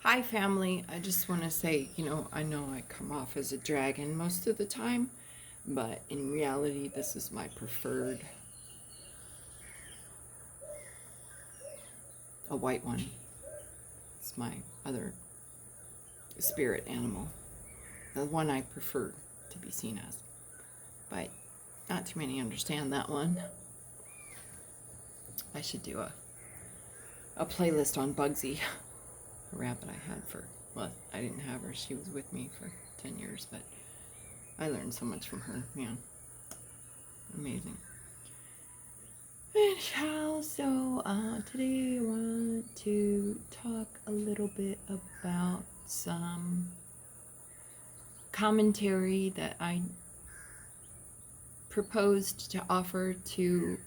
Hi, family. I just want to say, I know I come off as a dragon most of the time, but in reality, this is my preferred, a white one. It's my other spirit animal, the one I prefer to be seen as. But not too many understand that one. I should do a playlist on Bugsy, a rabbit I had well, I didn't have her. She was with me for 10 years, but I learned so much from her, man. Amazing. Anyhow, so today I want to talk a little bit about some commentary that I proposed to offer to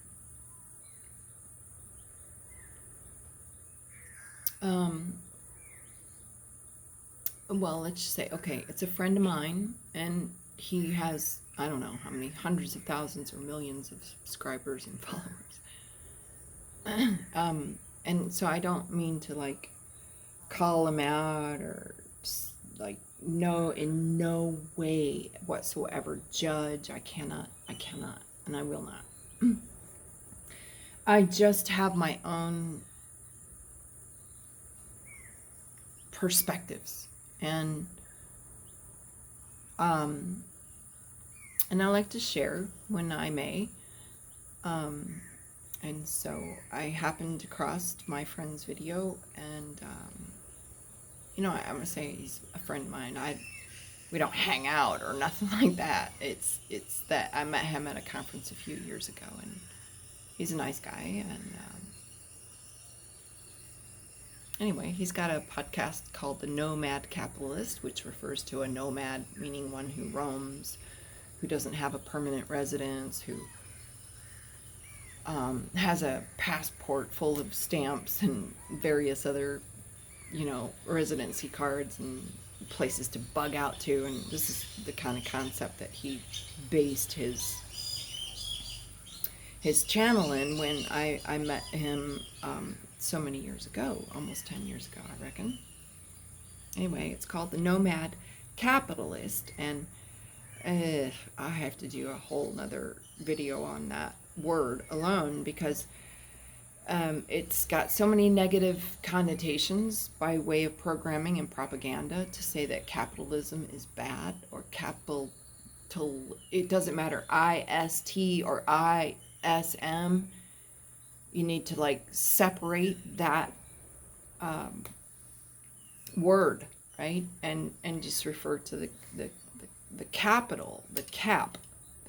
well, let's just say, okay, it's a friend of mine, and he has, I don't know how many, hundreds of thousands or millions of subscribers and followers. And so I don't mean to like call him out or like no, in no way whatsoever judge. I cannot, and I will not. I just have my own perspectives, and and I like to share when I may. And so I happened across my friend's video, and I'm gonna say he's a friend of mine. We don't hang out or nothing like that. It's that I met him at a conference a few years ago, and he's a nice guy. And anyway, he's got a podcast called The Nomad Capitalist, which refers to a nomad, meaning one who roams, who doesn't have a permanent residence, who has a passport full of stamps and various other, residency cards and places to bug out to. And this is the kind of concept that he based his channel in when I met him so many years ago, almost 10 years ago, I reckon. Anyway, it's called The Nomad Capitalist, and I have to do a whole nother video on that word alone, because it's got so many negative connotations by way of programming and propaganda to say that capitalism is bad, or it doesn't matter, IST or ISM. You need to like separate that word, right? And just refer to the capital, the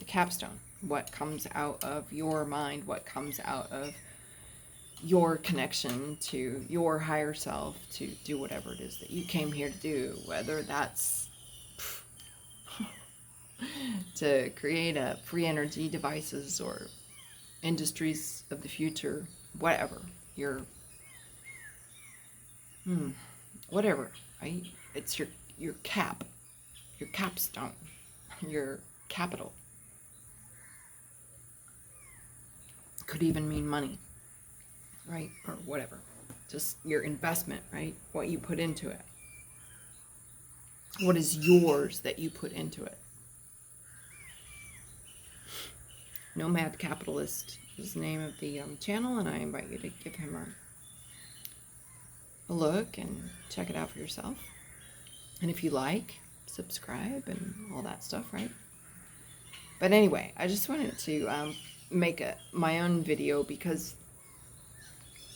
capstone, what comes out of your mind, what comes out of your connection to your higher self to do whatever it is that you came here to do, whether that's to create a free energy devices or industries of the future, whatever your whatever, right? It's your capstone, your capital. Could even mean money, right? Or whatever. Just your investment, right? What you put into it. What is yours that you put into it? Nomad Capitalist is the name of the channel, and I invite you to give him a look and check it out for yourself. And if you like, subscribe and all that stuff, right? But anyway, I just wanted to make my own video, because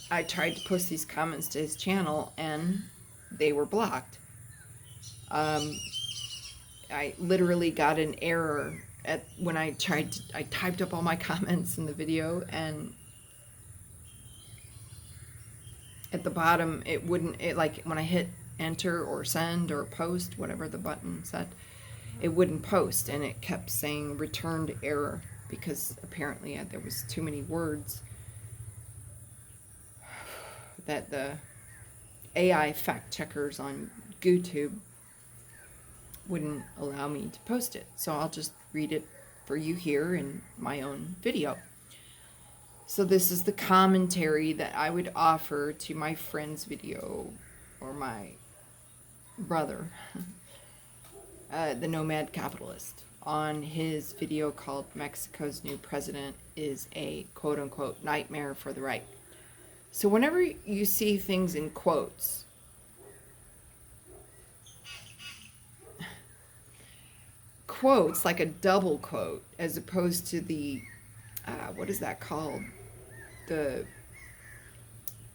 I tried to post these comments to his channel and they were blocked. I literally got an error when I typed up all my comments in the video, and at the bottom it wouldn't, like when I hit enter or send or post, whatever the button said, it wouldn't post, and it kept saying returned error, because apparently there was too many words that the AI fact checkers on YouTube wouldn't allow me to post it. So I'll just read it for you here in my own video. So this is the commentary that I would offer to my friend's video, or my brother, the Nomad capitalist, on his video called Mexico's New President is a quote unquote nightmare for the right. So whenever you see things in quotes, quotes like a double quote as opposed to the, what is that called? The,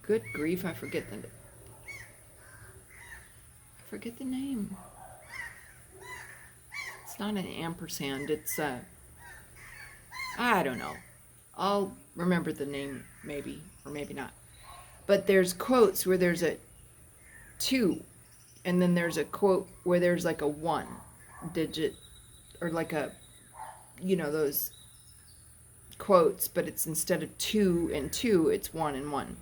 good grief, I forget the name. It's not an ampersand. It's I don't know. I'll remember the name maybe, or maybe not. But there's quotes where there's a 2, and then there's a quote where there's like a 1 digit, or like a, those quotes, but it's instead of 2 and 2, it's 1 and 1.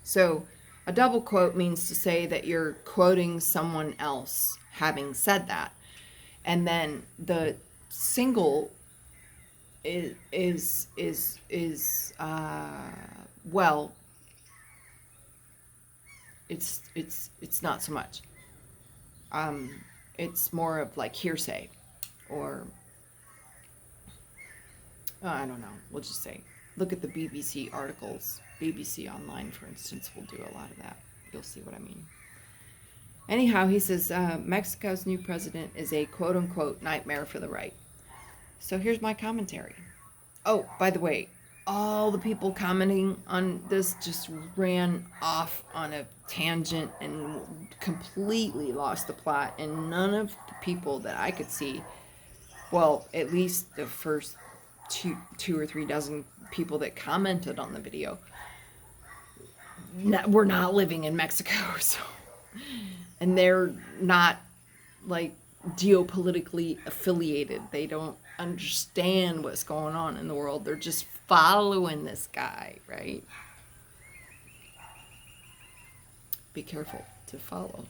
So a double quote means to say that you're quoting someone else having said that. And then the single is well, it's not so much. It's more of like hearsay, or I don't know. We'll just say, look at the BBC articles. BBC Online, for instance, will do a lot of that. You'll see what I mean. Anyhow, he says Mexico's new president is a quote-unquote nightmare for the right. So here's my commentary. Oh, by the way, all the people commenting on this just ran off on a tangent and completely lost the plot. And none of the people that I could see, well, at least the first two or three dozen people that commented on the video, we're not living in Mexico, so, and they're not like geopolitically affiliated. They don't understand what's going on in the world. They're just following this guy, right? Be careful to follow.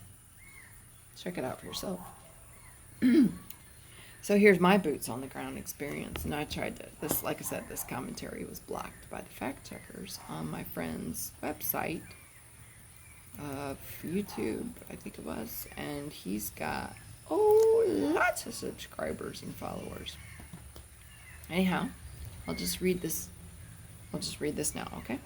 Check it out for yourself. So here's my boots on the ground experience, and I tried to, this, like I said, this commentary was blocked by the fact checkers on my friend's website of YouTube, I think it was, and he's got lots of subscribers and followers. Anyhow, I'll just read this now, okay?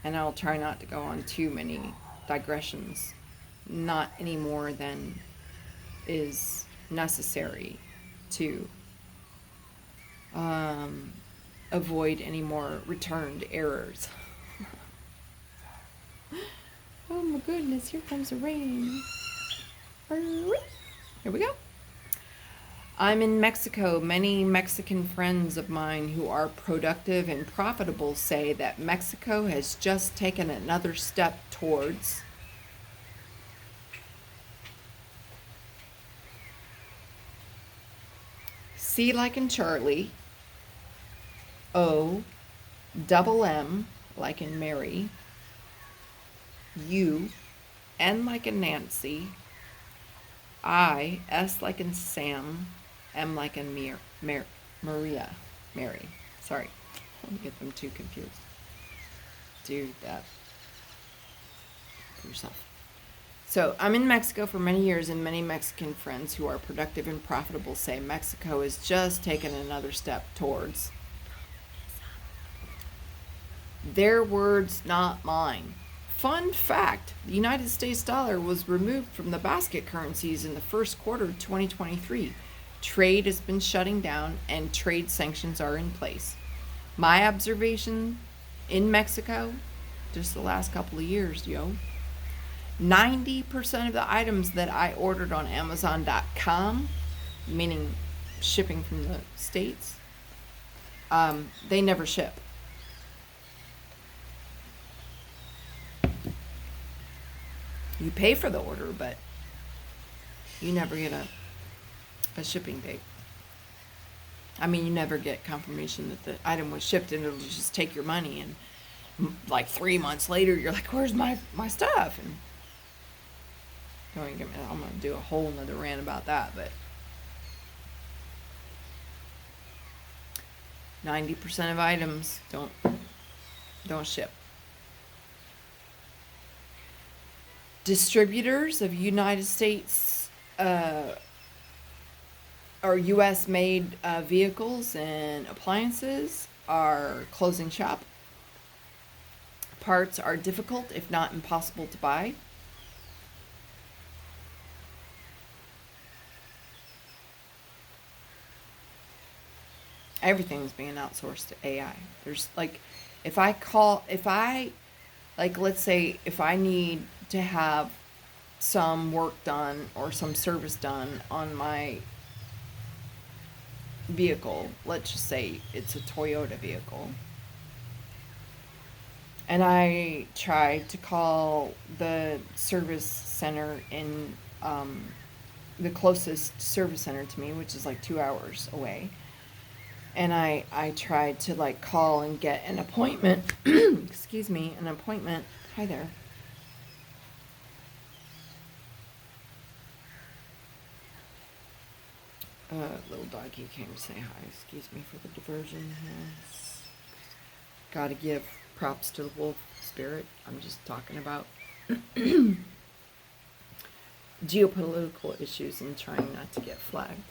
And I'll try not to go on too many digressions, not any more than is necessary to avoid any more returned errors. Oh my goodness, here comes the rain. Here we go. I'm in Mexico. Many Mexican friends of mine who are productive and profitable say that Mexico has just taken another step towards C like in Charlie, O, double M like in Mary, U, N like in Nancy, I, S like in Sam, M like in Maria, Mary. Sorry, I don't get them too confused. Do that for yourself. So I'm in Mexico for many years, and many Mexican friends who are productive and profitable say Mexico has just taken another step towards. Their words, not mine. Fun fact, the United States dollar was removed from the basket currencies in the first quarter of 2023. Trade has been shutting down and trade sanctions are in place. My observation in Mexico, just the last couple of years, 90% of the items that I ordered on Amazon.com, meaning shipping from the States, they never ship. You pay for the order, but you never get a shipping date. I mean, you never get confirmation that the item was shipped, and it'll just take your money, and like 3 months later, you're like, where's my stuff? And don't even get me, I'm going to do a whole nother rant about that, but 90% of items don't ship. Distributors of United States or U.S. made vehicles and appliances are closing shop. Parts are difficult, if not impossible, to buy. Everything's being outsourced to AI. There's like, let's say if I need to have some work done or some service done on my vehicle, let's just say it's a Toyota vehicle, and I tried to call the service center in the closest service center to me, which is like 2 hours away. And I tried to like call and get an appointment. Excuse me, an appointment. Hi there. Little doggy came to say hi. Excuse me for the diversion. Yes. Gotta give props to the wolf spirit. I'm just talking about geopolitical issues and trying not to get flagged.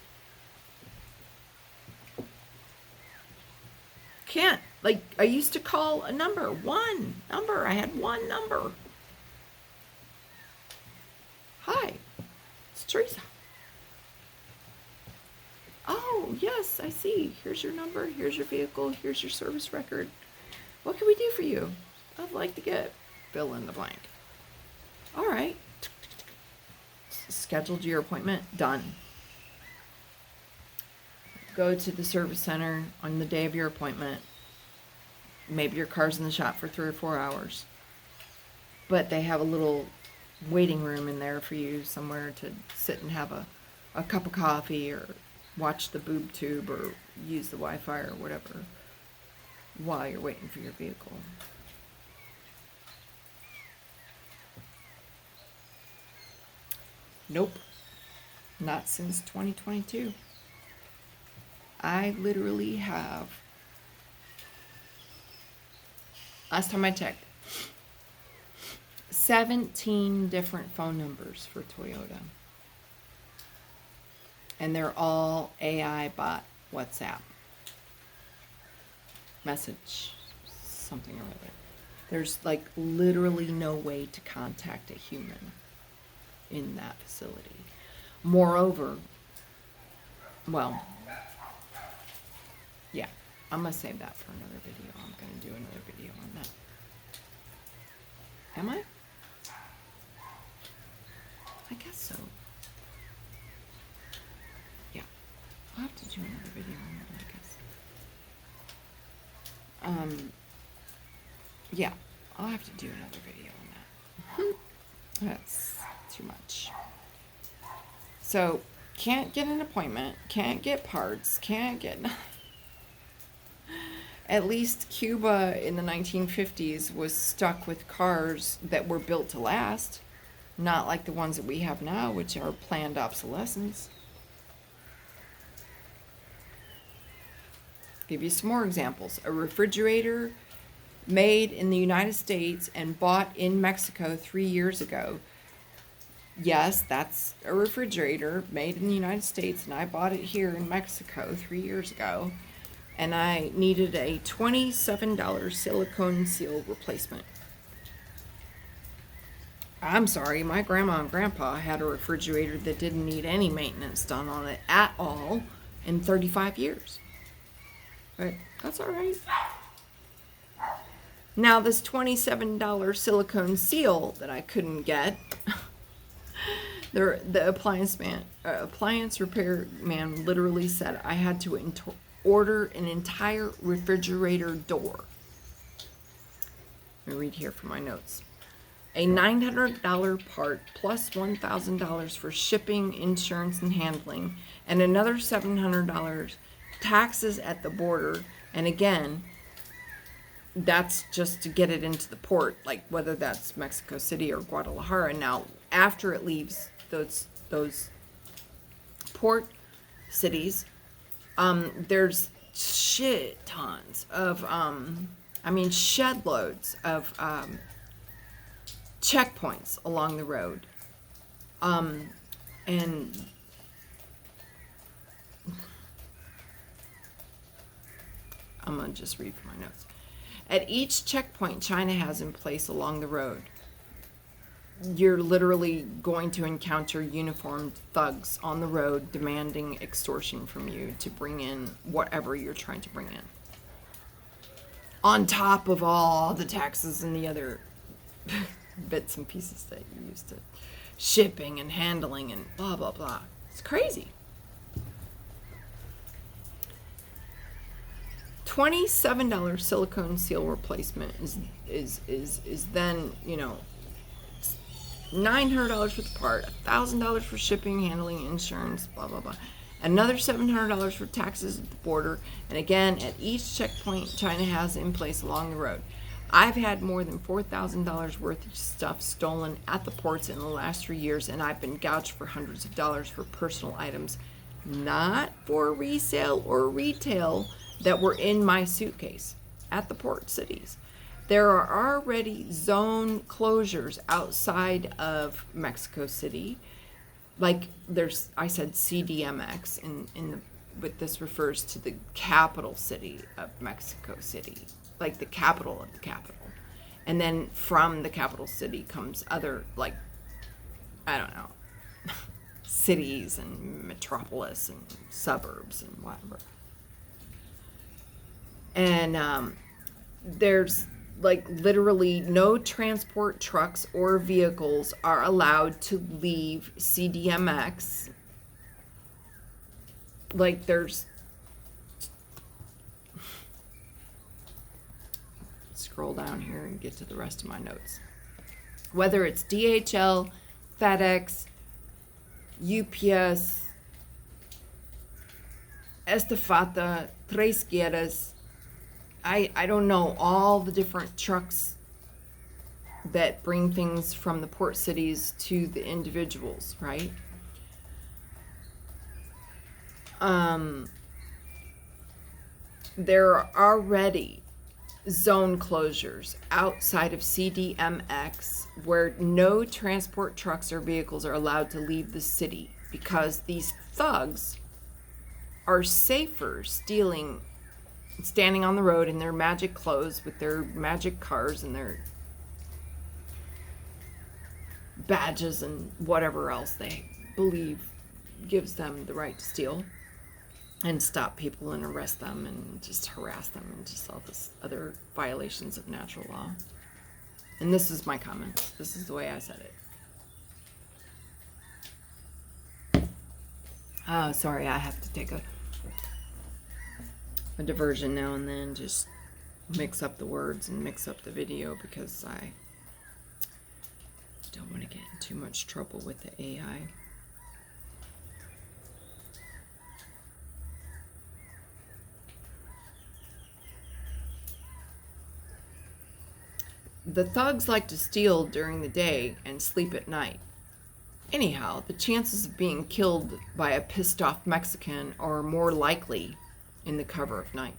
Can't. Like, I used to call a number. One number. I had one number. Hi. It's Teresa. Oh, yes, I see. Here's your number. Here's your vehicle. Here's your service record. What can we do for you? I'd like to get fill in the blank. All right. Scheduled your appointment. Done. Go to the service center on the day of your appointment. Maybe your car's in the shop for 3 or 4 hours. But they have a little waiting room in there for you somewhere to sit and have a cup of coffee or watch the boob tube or use the Wi-Fi or whatever while you're waiting for your vehicle. Nope. Not since 2022. I literally have, last time I checked, 17 different phone numbers for Toyota. And they're all AI bot WhatsApp message, something or other. There's like literally no way to contact a human in that facility. Moreover, well, yeah, I'm going to save that for another video. I'm going to do another video on that. Am I? I guess so. Yeah. I'll have to do another video on that, I guess. Yeah, I'll have to do another video on that. That's too much. So, can't get an appointment, can't get parts, can't get... At least Cuba in the 1950s was stuck with cars that were built to last, not like the ones that we have now, which are planned obsolescence. Give you some more examples. A refrigerator made in the United States and bought in Mexico 3 years ago. Yes, that's a refrigerator made in the United States, and I bought it here in Mexico 3 years ago. And I needed a $27 silicone seal replacement. I'm sorry, my grandma and grandpa had a refrigerator that didn't need any maintenance done on it at all in 35 years. But that's all right. Now this $27 silicone seal that I couldn't get, the appliance repair man literally said I had to order an entire refrigerator door. Let me read here from my notes. A $900 part plus $1,000 for shipping, insurance, and handling, and another $700 taxes at the border. And again, that's just to get it into the port, like whether that's Mexico City or Guadalajara. Now, after it leaves those port cities, there's shit tons of, shed loads of checkpoints along the road. And I'm going to just read from my notes. At each checkpoint China has in place along the road, you're literally going to encounter uniformed thugs on the road demanding extortion from you to bring in whatever you're trying to bring in. On top of all the taxes and the other bits and pieces that you're used to shipping and handling and blah, blah, blah. It's crazy. $27 silicone seal replacement is then, you know, $900 for the part, $1,000 for shipping, handling, insurance, blah, blah, blah. Another $700 for taxes at the border. And again, at each checkpoint China has in place along the road. I've had more than $4,000 worth of stuff stolen at the ports in the last 3 years, and I've been gouged for hundreds of dollars for personal items, not for resale or retail, that were in my suitcase at the port cities. There are already zone closures outside of Mexico City. Like there's, I said CDMX but this refers to the capital city of Mexico City, like the capital of the capital. And then from the capital city comes other, like, I don't know, cities and metropolis and suburbs and whatever. And there's like literally no transport trucks or vehicles are allowed to leave CDMX. Like there's, scroll down here and get to the rest of my notes. Whether it's DHL, FedEx, UPS, Estafeta, Tres Guerras, I don't know, all the different trucks that bring things from the port cities to the individuals, right? There are already zone closures outside of CDMX where no transport trucks or vehicles are allowed to leave the city because these thugs are safer standing on the road in their magic clothes with their magic cars and their badges and whatever else they believe gives them the right to steal and stop people and arrest them and just harass them and just all this other violations of natural law. And this is my comment. This is the way I said it. Oh, sorry, I have to take a diversion now and then, just mix up the words and mix up the video because I don't want to get in too much trouble with the AI. The thugs like to steal during the day and sleep at night. Anyhow, the chances of being killed by a pissed off Mexican are more likely in the cover of night.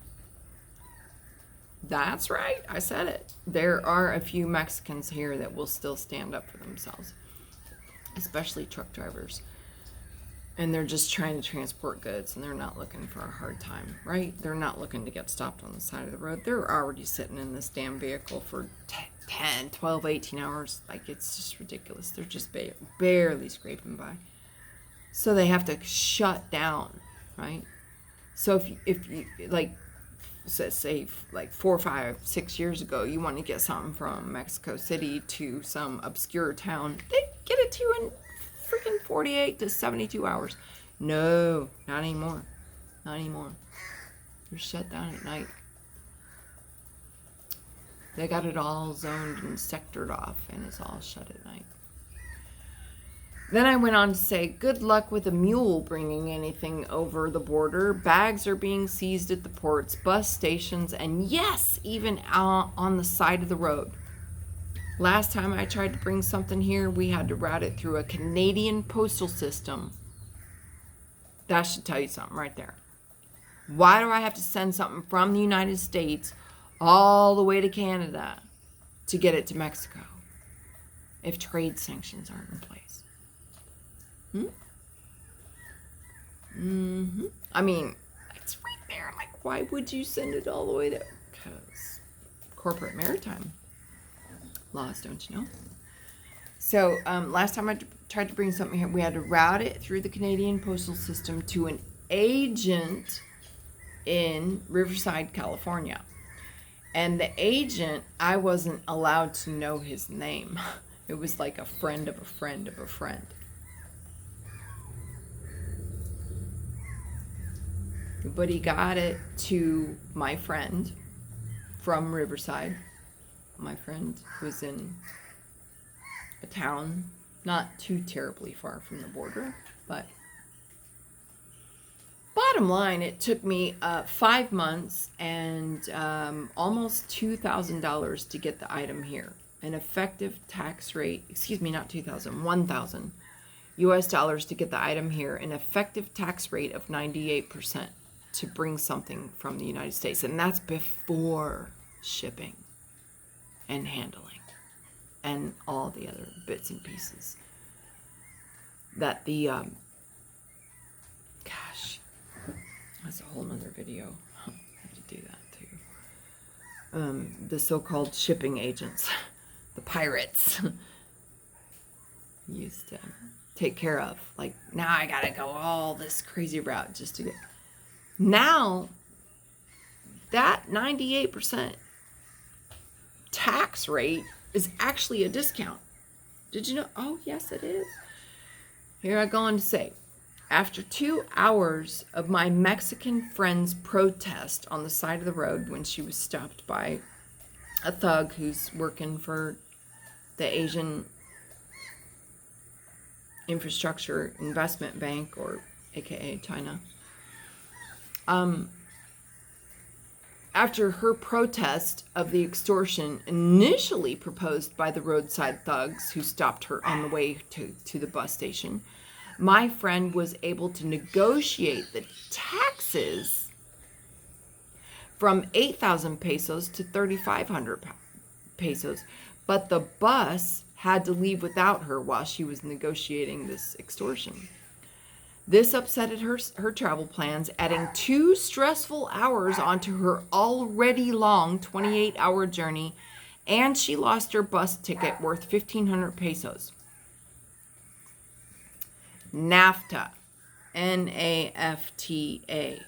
That's right, I said it. There are a few Mexicans here that will still stand up for themselves, especially truck drivers. And they're just trying to transport goods and they're not looking for a hard time, right? They're not looking to get stopped on the side of the road. They're already sitting in this damn vehicle for 10, 12, 18 hours. Like, it's just ridiculous. They're just barely scraping by. So they have to shut down, right? So if you like, say like 4, 5, 6 years ago, you want to get something from Mexico City to some obscure town, they get it to you in freaking 48 to 72 hours. No, not anymore. Not anymore. They're shut down at night. They got it all zoned and sectored off, and it's all shut at night. Then I went on to say, good luck with a mule bringing anything over the border. Bags are being seized at the ports, bus stations, and yes, even out on the side of the road. Last time I tried to bring something here, we had to route it through a Canadian postal system. That should tell you something right there. Why do I have to send something from the United States all the way to Canada to get it to Mexico? if trade sanctions aren't in place. I mean, it's right there. Like, why would you send it all the way there? Because corporate maritime laws, don't you know? So last time I tried to bring something here, we had to route it through the Canadian postal system to an agent in Riverside, California. And the agent, I wasn't allowed to know his name. It was like a friend of a friend of a friend. But he got it to my friend from Riverside. My friend was in a town not too terribly far from the border, but bottom line, it took me 5 months and almost $2,000 to get the item here. An effective tax rate, not 2,000, 1,000 US dollars to get the item here. An effective tax rate of 98% to bring something from the United States. And that's before shipping and handling and all the other bits and pieces that the that's a whole nother video. I have to do that too. The so-called shipping agents, the pirates, used to take care of. Like, now I gotta go all this crazy route just to get. Now that 98% tax rate is actually a discount. Did you know? Oh, yes, it is. Here I go on to say, after 2 hours of my Mexican friend's protest on the side of the road when she was stopped by a thug who's working for the Asian Infrastructure Investment Bank, or AKA China, after her protest of the extortion initially proposed by the roadside thugs who stopped her on the way to the bus station, my friend was able to negotiate the taxes from 8,000 pesos to 3,500 pesos. But the bus had to leave without her while she was negotiating this extortion. This upset her travel plans, adding 2 stressful hours onto her already long 28-hour journey, and she lost her bus ticket worth 1,500 pesos. NAFTA, NAFTA,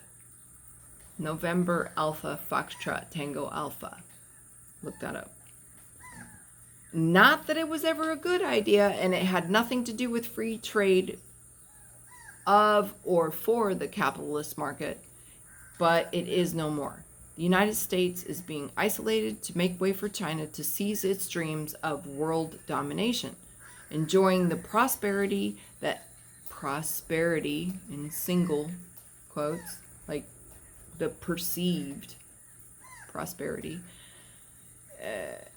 November Alpha Foxtrot Tango Alpha. Look that up. Not that it was ever a good idea, and it had nothing to do with free trade of or for the capitalist market, but it is no more. The United States is being isolated to make way for China to seize its dreams of world domination, enjoying the prosperity in single quotes, like the perceived prosperity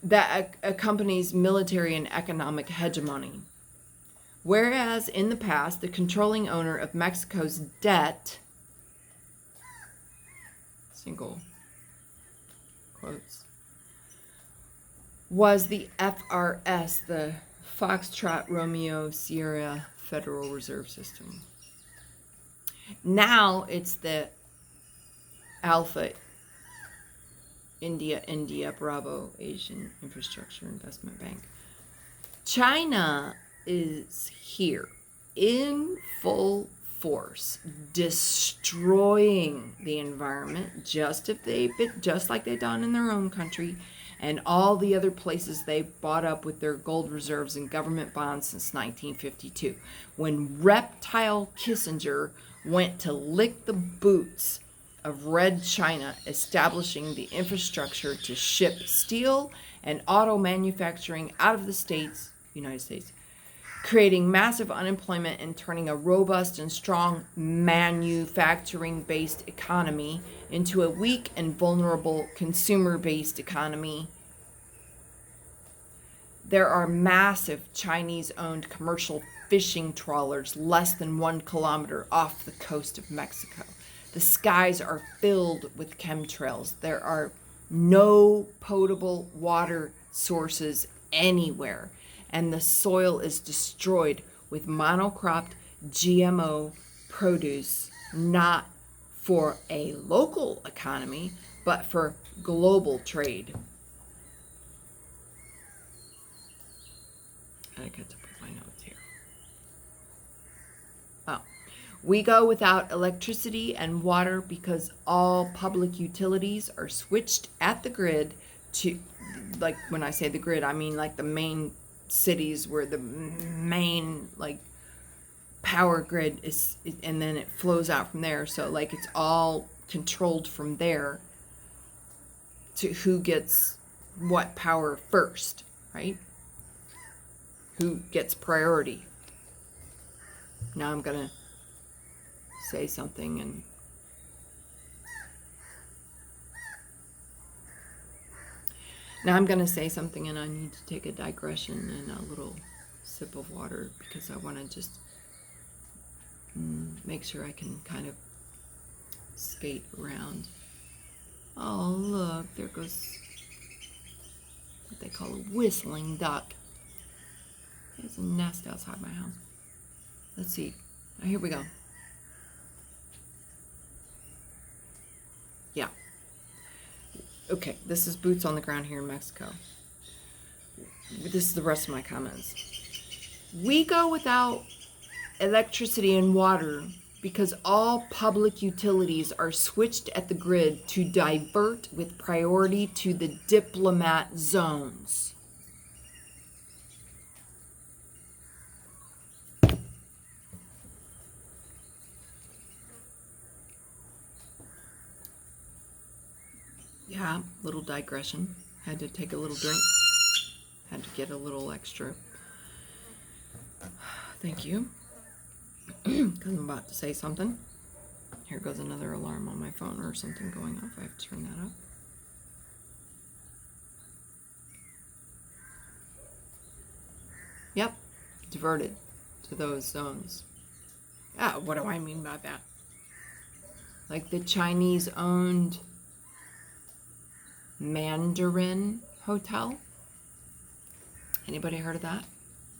that accompanies military and economic hegemony. Whereas in the past, the controlling owner of Mexico's debt, single quotes, was the FRS, the Foxtrot Romeo Sierra Federal Reserve System. Now it's the Alpha India Bravo Asian Infrastructure Investment Bank. China is here in full force, destroying the environment just like they've done in their own country and all the other places they bought up with their gold reserves and government bonds since 1952, when Reptile Kissinger went to lick the boots of Red China, establishing the infrastructure to ship steel and auto manufacturing out of the United States, creating massive unemployment and turning a robust and strong manufacturing-based economy into a weak and vulnerable consumer-based economy. There are massive Chinese-owned commercial fishing trawlers less than 1 kilometer off the coast of Mexico. The skies are filled with chemtrails. There are no potable water sources anywhere. and the soil is destroyed with monocropped GMO produce, not for a local economy, but for global trade. I got to put my notes here. Oh. We go without electricity and water because all public utilities are switched at the grid to, like when I say the grid, I mean like the main cities where the main like power grid is, and then it flows out from there. So like it's all controlled from there to who gets what power first, right? Who gets priority. Now I'm gonna say something and I need to take a digression and a little sip of water because I want to just make sure I can kind of skate around. Oh, look, there goes what they call a whistling duck. There's a nest outside my house. Let's see. Now, here we go. Yeah. Okay, this is boots on the ground here in Mexico. This is the rest of my comments. We go without electricity and water because all public utilities are switched at the grid to divert with priority to the diplomat zones. Yeah, little digression. Had to take a little drink. Had to get a little extra. Thank you. Because I'm about to say something. Here goes another alarm on my phone or something going off. I have to turn that up. Yep, diverted to those zones. Ah, what do I mean by that? Like the Chinese-owned Mandarin Hotel. Anybody heard of that?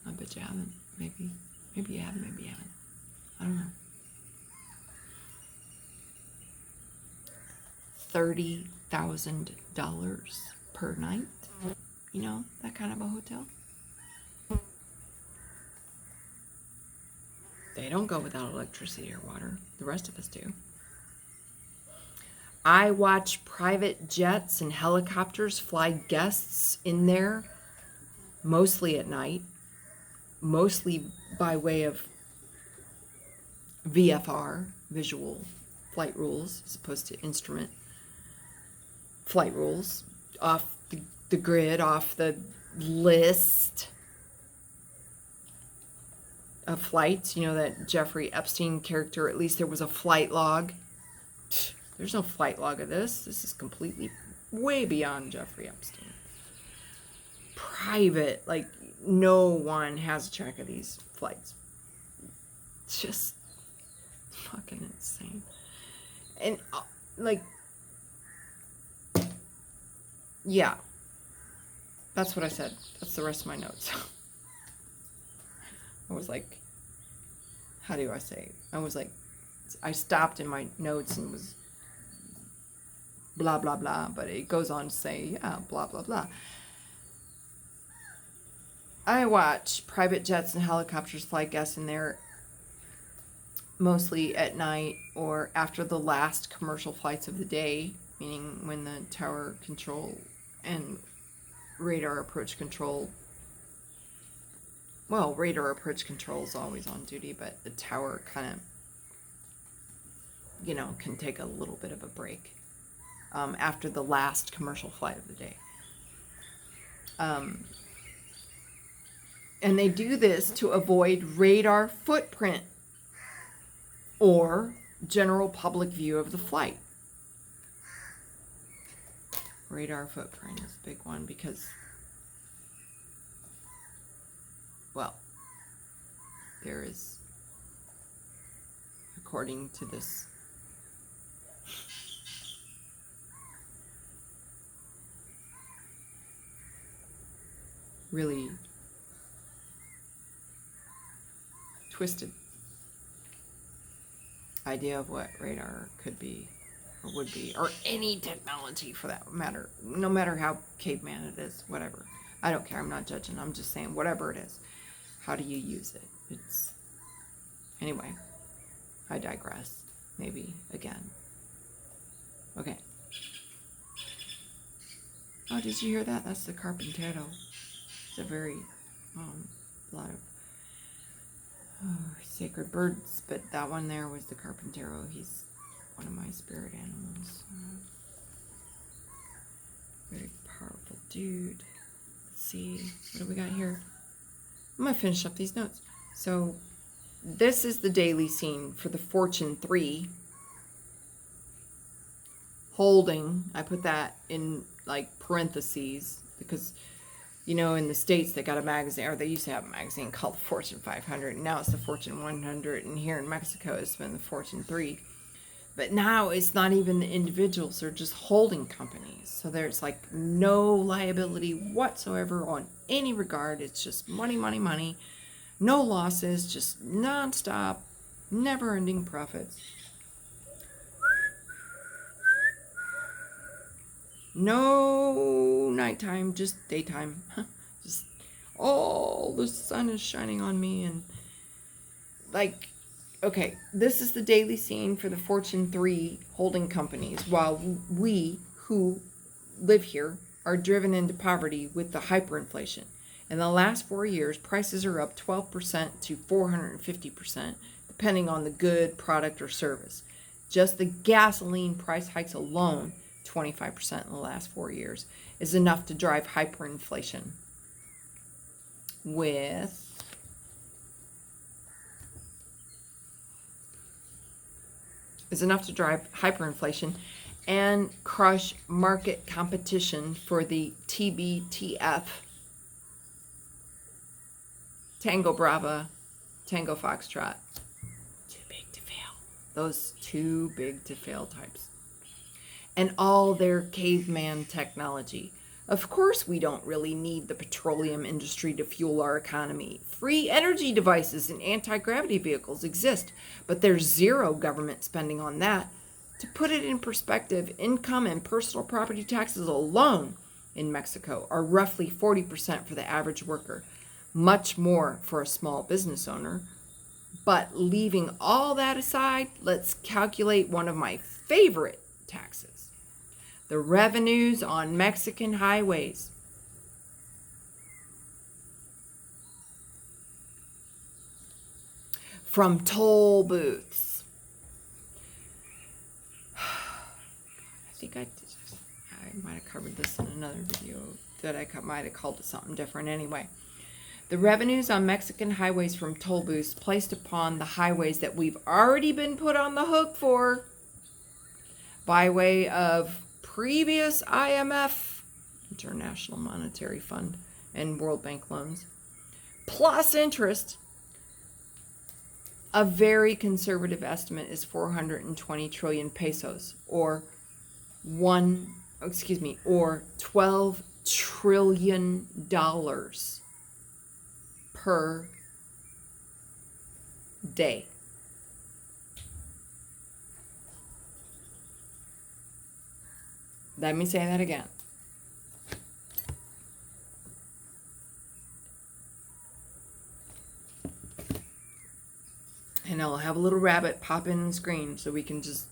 I bet you haven't. Maybe you have, maybe you haven't. I don't know. $30,000 per night. You know, that kind of a hotel. They don't go without electricity or water. The rest of us do. I watch private jets and helicopters fly guests in there, mostly at night, mostly by way of VFR, visual flight rules, as opposed to instrument flight rules, off the grid, off the list of flights. You know, that Jeffrey Epstein character, at least there was a flight log. There's no flight log of this. This is completely way beyond Jeffrey Epstein. Private, like no one has a check of these flights. It's just fucking insane. And like, yeah, that's what I said. That's the rest of my notes. I was like, how do I say? I stopped in my notes and was blah, blah, blah, but it goes on to say, yeah, blah, blah, blah. I watch private jets and helicopters fly guests in there mostly at night or after the last commercial flights of the day, meaning when the tower control and radar approach control, well, radar approach control is always on duty, but the tower kind of, you know, can take a little bit of a break after the last commercial flight of the day. And they do this to avoid radar footprint or general public view of the flight. Radar footprint is a big one because, well, there is, according to this really twisted idea of what radar could be or would be, or any technology for that matter, no matter how caveman it is, whatever. I don't care. I'm not judging. I'm just saying whatever it is. How do you use it? It's anyway. I digress. Maybe again. Okay. Oh, did you hear that? That's the carpintero. It's a very lot of sacred birds, but that one there was the carpintero. He's one of my spirit animals. Very powerful dude. Let's see, what do we got here? I'm gonna finish up these notes. So this is the daily scene for the Fortune 3 holding. I put that in like parentheses because, you know, in the States they got a magazine, or they used to have a magazine called the Fortune 500, and now it's the Fortune 100, and here in Mexico it's been the Fortune 3. But now it's not even the individuals, they're just holding companies. So there's like no liability whatsoever on any regard. It's just money, money, money. No losses, just nonstop, never-ending profits. No nighttime, just daytime. Just all the sun is shining on me, and like, okay, this is the daily scene for the Fortune 3 holding companies, while we who live here are driven into poverty with the hyperinflation. In the last 4 years, prices are up 12% to 450%, depending on the good, product, or service. Just the gasoline price hikes alone, 25% in the last 4 years, is enough to drive hyperinflation. Is enough to drive hyperinflation and crush market competition for the TBTF, Tango Brava, Tango Foxtrot. Too big to fail. Those too big to fail types. And all their caveman technology. Of course, we don't really need the petroleum industry to fuel our economy. Free energy devices and anti-gravity vehicles exist, but there's zero government spending on that. To put it in perspective, income and personal property taxes alone in Mexico are roughly 40% for the average worker, much more for a small business owner. But leaving all that aside, let's calculate one of my favorite taxes. The revenues on Mexican highways. From toll booths. I think I might have covered this in another video that I might have called it something different anyway. The revenues on Mexican highways from toll booths placed upon the highways that we've already been put on the hook for by way of previous IMF, International Monetary Fund, and World Bank loans, plus interest. A very conservative estimate is 420 trillion pesos, or $12 trillion per day. Let me say that again. And I'll have a little rabbit pop in and scream so we can just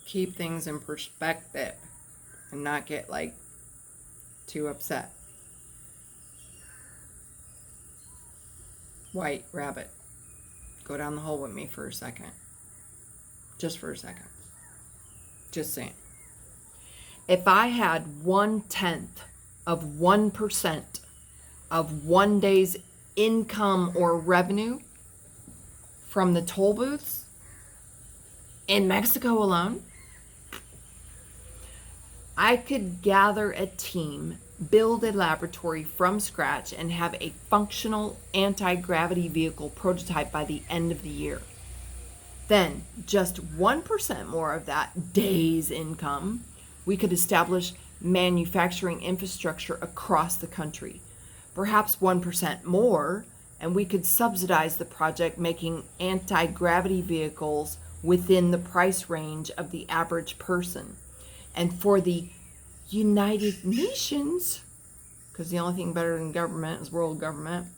keep things in perspective and not get like too upset. White rabbit, go down the hole with me for a second. Just for a second. Just saying. If I had 1/10 of 1% of one day's income or revenue from the toll booths in Mexico alone, I could gather a team, build a laboratory from scratch, and have a functional anti-gravity vehicle prototype by the end of the year. Then, just 1% more of that day's income, we could establish manufacturing infrastructure across the country. Perhaps 1% more, and we could subsidize the project, making anti-gravity vehicles within the price range of the average person. And for the United Nations, because the only thing better than government is world government,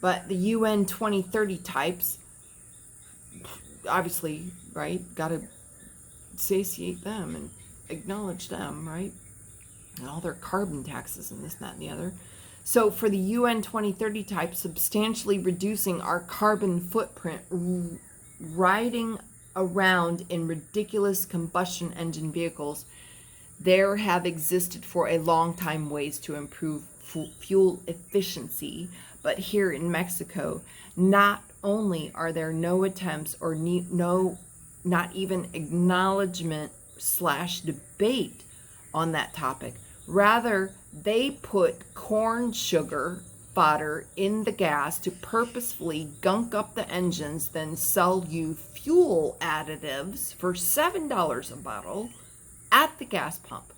but the UN 2030 types, obviously, right, got to satiate them and acknowledge them, right, and all their carbon taxes and this, that, and the other. So for the UN 2030 type, substantially reducing our carbon footprint, riding around in ridiculous combustion engine vehicles, there have existed for a long time ways to improve fuel efficiency. But here in Mexico, not only are there no attempts or not even acknowledgement / debate on that topic. Rather, they put corn sugar fodder in the gas to purposefully gunk up the engines, then sell you fuel additives for $7 a bottle at the gas pump.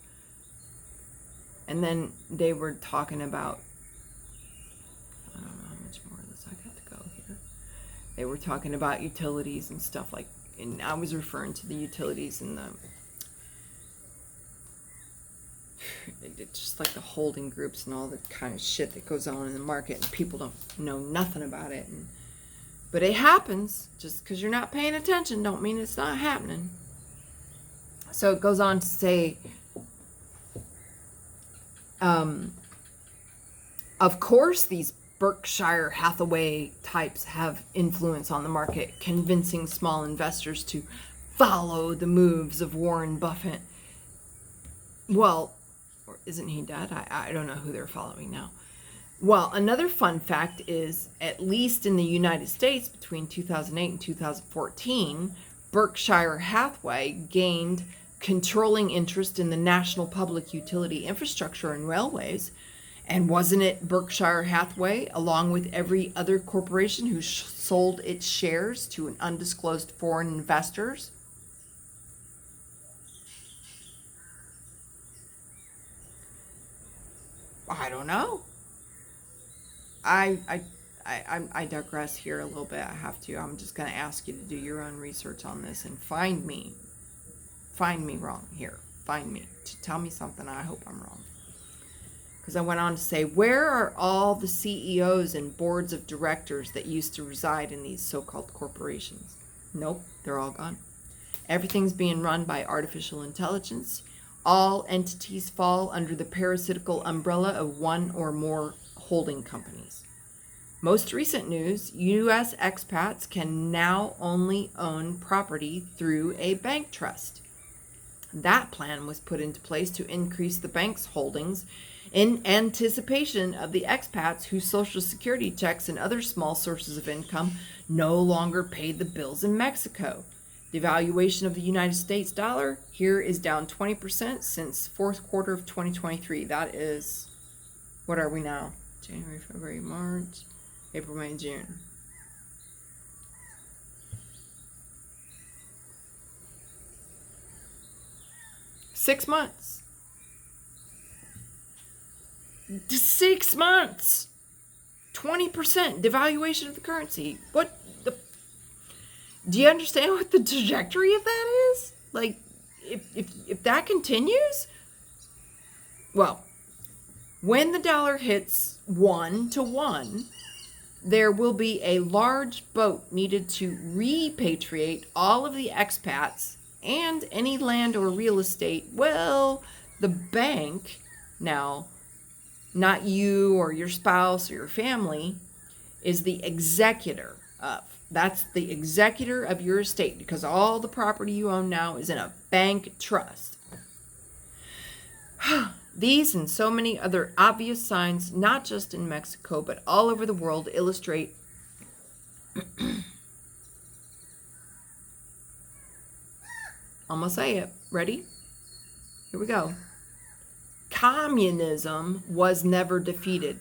And then they were talking about, I don't know how much more of this I got to go here. They were talking about utilities and stuff like, and I was referring to the utilities and it's just like the holding groups and all the kind of shit that goes on in the market, and people don't know nothing about it. But it happens. Just because you're not paying attention don't mean it's not happening. So it goes on to say, of course these Berkshire Hathaway types have influence on the market, convincing small investors to follow the moves of Warren Buffett. Well, or isn't he dead? I don't know who they're following now. Well, another fun fact is, at least in the United States, between 2008 and 2014, Berkshire Hathaway gained controlling interest in the national public utility infrastructure and railways. And wasn't it Berkshire Hathaway, along with every other corporation who sold its shares to an undisclosed foreign investors? I don't know. I digress here a little bit. I have to. I'm just going to ask you to do your own research on this and find me wrong here. Find me. Tell me something. I hope I'm wrong. Because I went on to say, where are all the CEOs and boards of directors that used to reside in these so-called corporations? Nope, they're all gone. Everything's being run by artificial intelligence. All entities fall under the parasitical umbrella of one or more holding companies. Most recent news, U.S. expats can now only own property through a bank trust. That plan was put into place to increase the bank's holdings in anticipation of the expats whose Social Security checks and other small sources of income no longer paid the bills in Mexico. The valuation of the United States dollar here is down 20% since fourth quarter of 2023. That is, what are we now? January, February, March, April, May, June. Six months. 6 months. 20% devaluation of the currency. What the? Do you understand what the trajectory of that is? Like, if that continues, well, when the dollar hits 1 to 1, there will be a large boat needed to repatriate all of the expats and any land or real estate. Well, the bank, now, not you or your spouse or your family, is the executor of. That's the executor of your estate, because all the property you own now is in a bank trust. These and so many other obvious signs, not just in Mexico, but all over the world, illustrate I'm going to say it. Ready? Here we go. Communism was never defeated.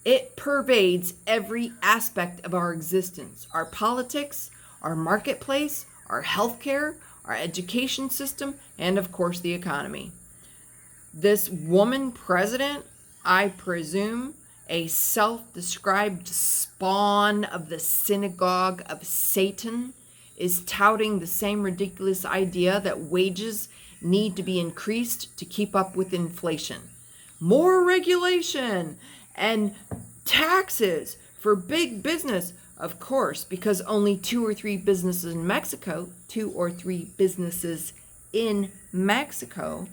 It pervades every aspect of our existence, our politics, our marketplace, our healthcare, our education system, and of course the economy. This woman president, I presume, a self-described spawn of the synagogue of Satan, is touting the same ridiculous idea that wages need to be increased to keep up with inflation. More regulation and taxes for big business, of course, because only 2 or 3 businesses in Mexico, 2 or 3 businesses in Mexico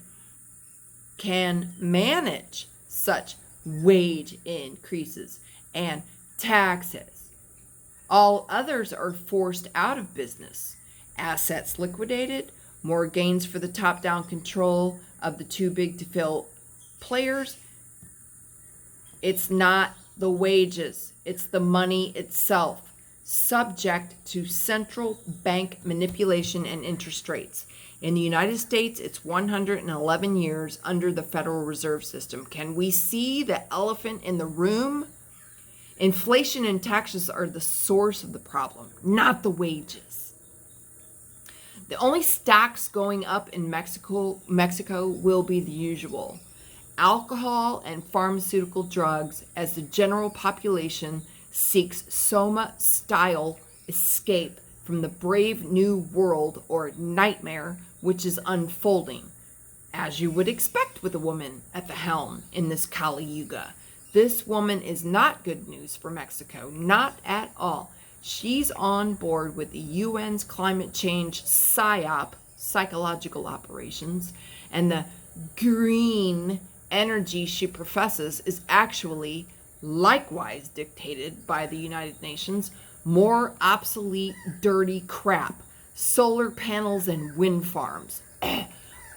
can manage such wage increases and taxes. All others are forced out of business, assets liquidated, more gains for the top-down control of the too big to fail players. It's not the wages, it's the money itself, subject to central bank manipulation and interest rates. In the United States, it's 111 years under the Federal Reserve System. Can we see the elephant in the room? Inflation and taxes are the source of the problem, not the wages. The only stocks going up in Mexico will be the usual: alcohol and pharmaceutical drugs, as the general population seeks Soma-style escape from the brave new world or nightmare which is unfolding, as you would expect with a woman at the helm in this Kali Yuga. This woman is not good news for Mexico, not at all. She's on board with the UN's climate change PSYOP, psychological operations, and the green energy she professes is actually likewise dictated by the United Nations. More obsolete, dirty crap, solar panels and wind farms,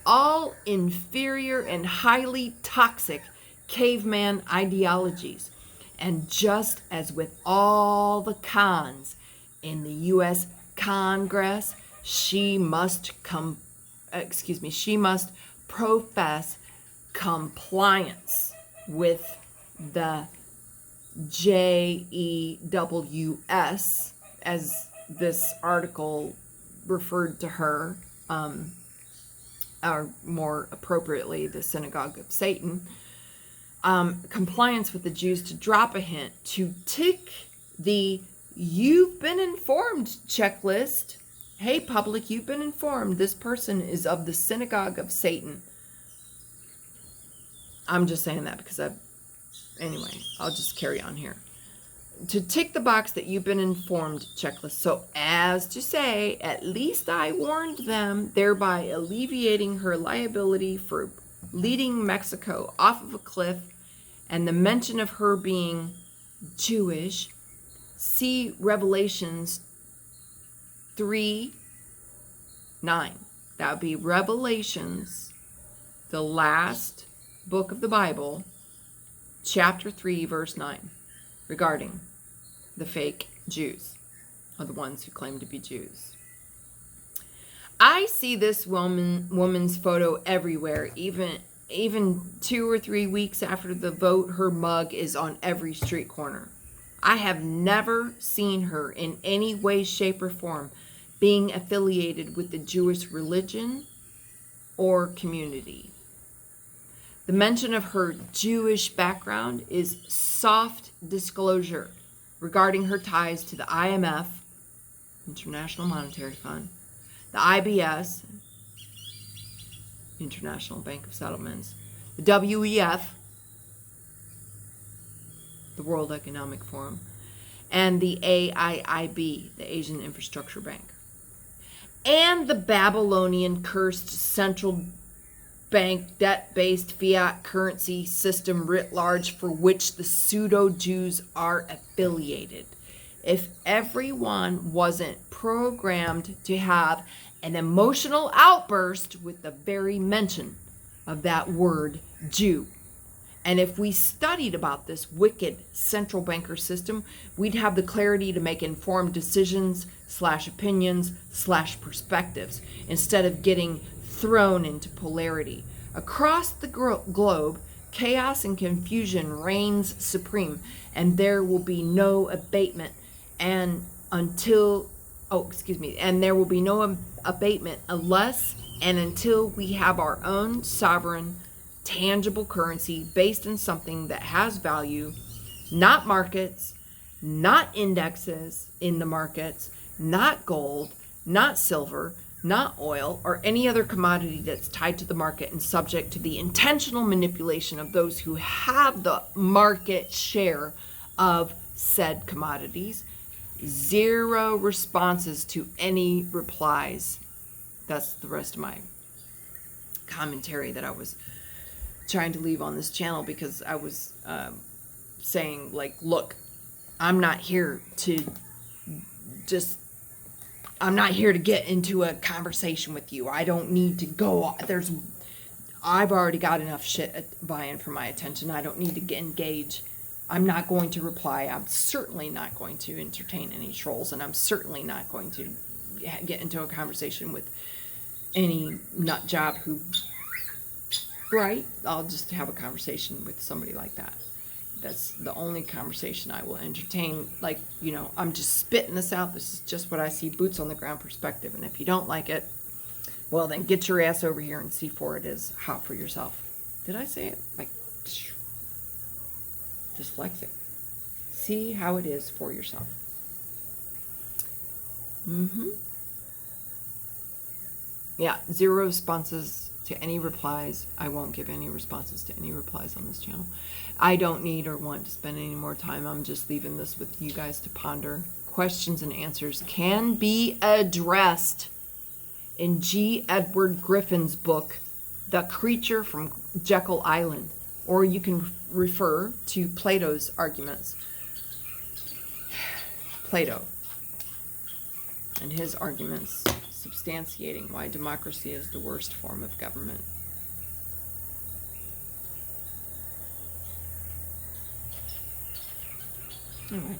all inferior and highly toxic caveman ideologies. And just as with all the cons in the U.S. Congress, she must profess compliance with the JEWS, as this article referred to her, or more appropriately, the Synagogue of Satan. Compliance with the Jews to drop a hint, to tick the "you've been informed" checklist. Hey, public, you've been informed. This person is of the Synagogue of Satan. I'm just saying that because anyway, I'll just carry on here. To tick the box that you've been informed checklist. So as to say, at least I warned them, thereby alleviating her liability for leading Mexico off of a cliff, and the mention of her being Jewish. See Revelations 3:9. That would be Revelations, the last book of the Bible, chapter 3, verse 9, regarding the fake Jews, or the ones who claim to be Jews. I see this woman's photo everywhere, even 2 or 3 weeks after the vote. Her mug is on every street corner. I have never seen her in any way, shape, or form being affiliated with the Jewish religion or community. The mention of her Jewish background is soft disclosure regarding her ties to the IMF, International Monetary Fund, the IBS, International Bank of Settlements, the WEF, the World Economic Forum, and the AIIB, the Asian Infrastructure Bank, and the Babylonian cursed central bank debt-based fiat currency system writ large, for which the pseudo-Jews are affiliated. If everyone wasn't programmed to have an emotional outburst with the very mention of that word Jew, and if we studied about this wicked central banker system, we'd have the clarity to make informed decisions / opinions / perspectives, instead of getting thrown into polarity. Across the globe, chaos and confusion reigns supreme, and there will be no abatement there will be no abatement unless and until we have our own sovereign, tangible currency based on something that has value, not markets, not indexes in the markets, not gold, not silver, not oil, or any other commodity that's tied to the market and subject to the intentional manipulation of those who have the market share of said commodities. 0 responses to any replies. That's the rest of my commentary that I was trying to leave on this channel, because I was saying, like, look, I'm not here to get into a conversation with you. I don't need to go. I've already got enough shit vying for my attention. I don't need to engage. I'm not going to reply. I'm certainly not going to entertain any trolls, and I'm certainly not going to get into a conversation with any nut job who, right? I'll just have a conversation with somebody like that. That's the only conversation I will entertain. Like, you know, I'm just spitting this out. This is just what I see, boots on the ground perspective. And if you don't like it, well, then get your ass over here and see for it is hot for yourself. Did I say it? Like, dyslexic. See how it is for yourself. Yeah, 0 responses to any replies. I won't give any responses to any replies on this channel. I don't need or want to spend any more time. I'm just leaving this with you guys to ponder. Questions and answers can be addressed in G. Edward Griffin's book, The Creature from Jekyll Island, or you can refer to Plato's arguments. Plato and his arguments substantiating why democracy is the worst form of government. Anyway,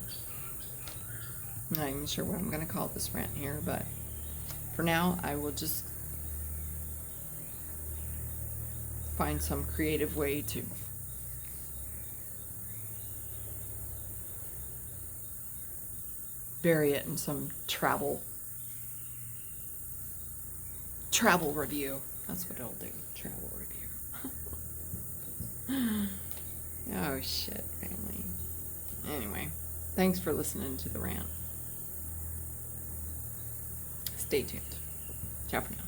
I'm not even sure what I'm going to call this rant here, but for now, I will just find some creative way to bury it in some travel review. That's what it'll do. Travel review. Oh shit, family. Anyway, thanks for listening to the rant. Stay tuned. Ciao for now.